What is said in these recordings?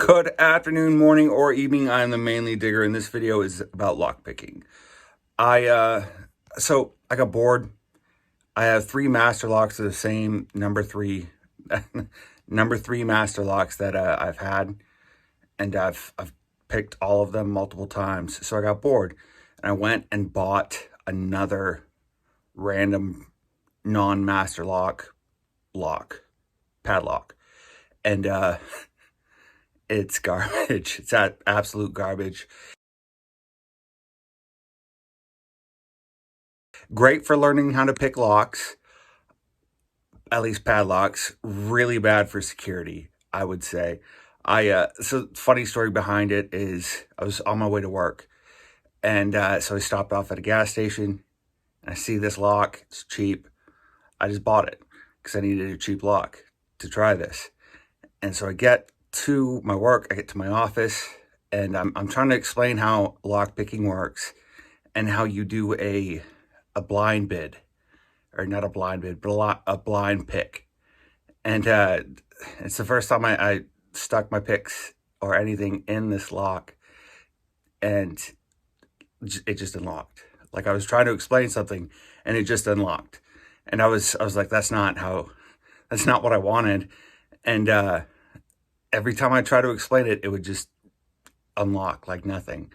Good afternoon, morning, or evening. I'm the Mainly Digger, and this video is about lockpicking. So I got bored. I have 3 master locks of the same number 3, number 3 master locks that I've had, and I've picked all of them multiple times. So I got bored, and I went and bought another random non-master padlock, and it's garbage. It's absolute garbage. Great for learning how to pick locks, at least padlocks. Really bad for security, I would say. So funny story behind it is I was on my way to work, and so I stopped off at a gas station, and I see this lock. It's cheap. I just bought it because I needed a cheap lock to try this. And so I get to my work, I get to my office, and I'm trying to explain how lock picking works and how you do a blind bid, or not a blind bid, but a blind pick. And it's the first time I stuck my picks or anything in this lock, and it just unlocked. Like, I was trying to explain something and it just unlocked. And I was like, that's not what I wanted. And every time I try to explain it, it would just unlock like nothing.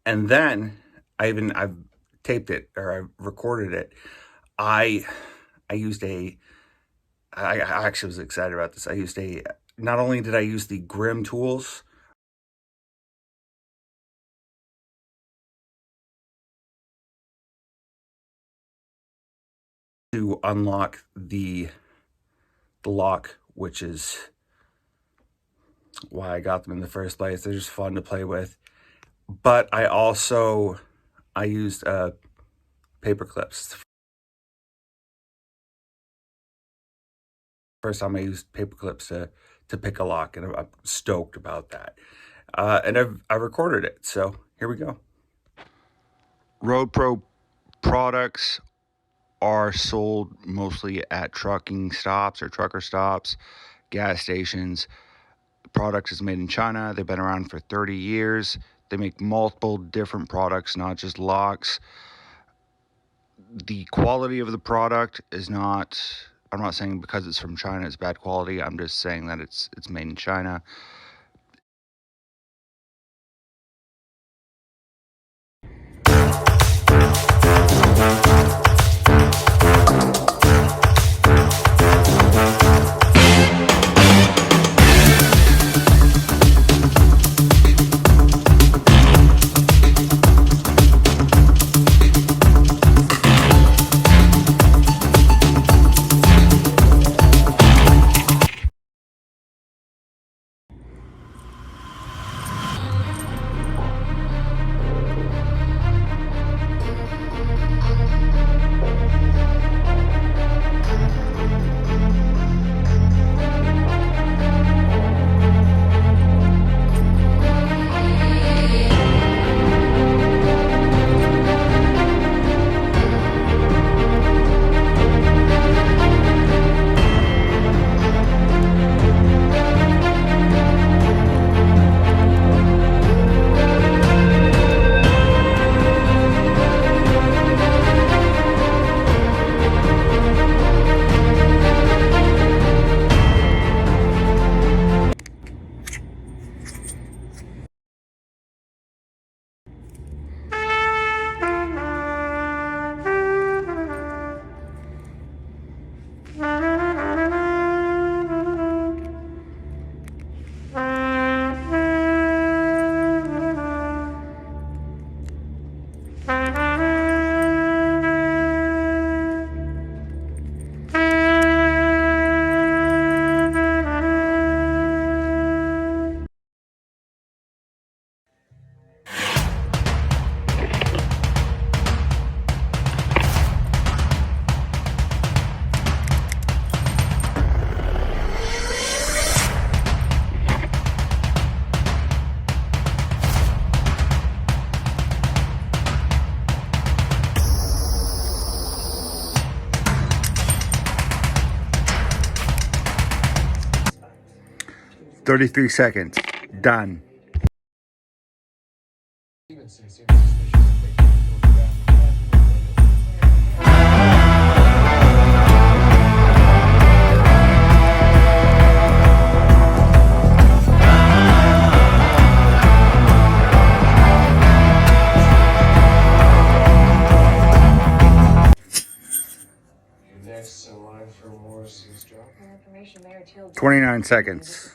And then I've taped it, or I recorded it. I actually was excited about this. Not only did I use the Grim tools, to unlock the lock, which is why I got them in the first place. They're just fun to play with. But I used paper clips. First time I used paper clips to pick a lock, and I'm stoked about that. And I recorded it, so here we go. Road Pro products are sold mostly at trucking stops or trucker stops, gas stations. The product is made in China. They've been around for 30 years. They make multiple different products, not just locks. The quality of the product is not, I'm not saying because it's from China it's bad quality. I'm just saying that it's made in China. "33 seconds. Done. 29 seconds.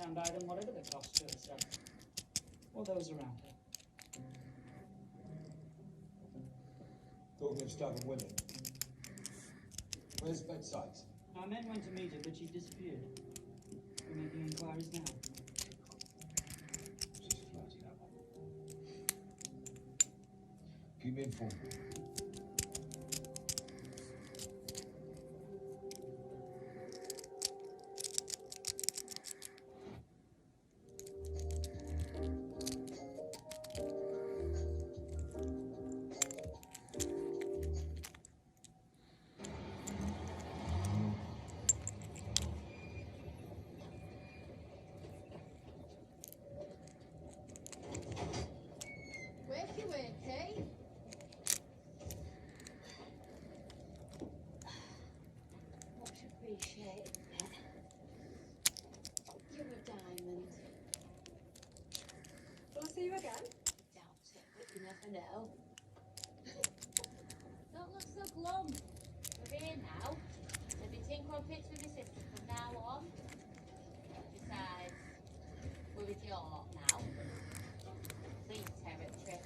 second-hand item, whatever the cost to herself. Or those around her. Talking of stubborn women. Where's bedside? Our men went to meet her, but she disappeared. We're making inquiries now. She's flirty, that one. Keep me informed. Wakey, wakey. Much appreciated, pet. You're a diamond. Will I see you again? Doubt it, but you never know. Don't look so glum. We're here now. There'll be tin crumpets with my sister from now on. Besides, we're with York now. Clean territory.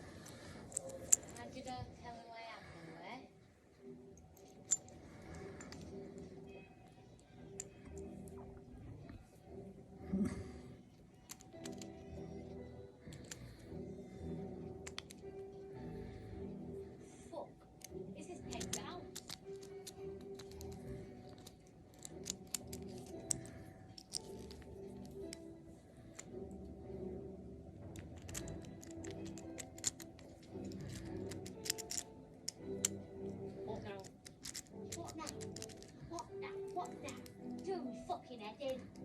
And you don't tell who I am, though, eh? Fuck. Is this pegged out? What now? What now? What now? What now? Do me fucking head in.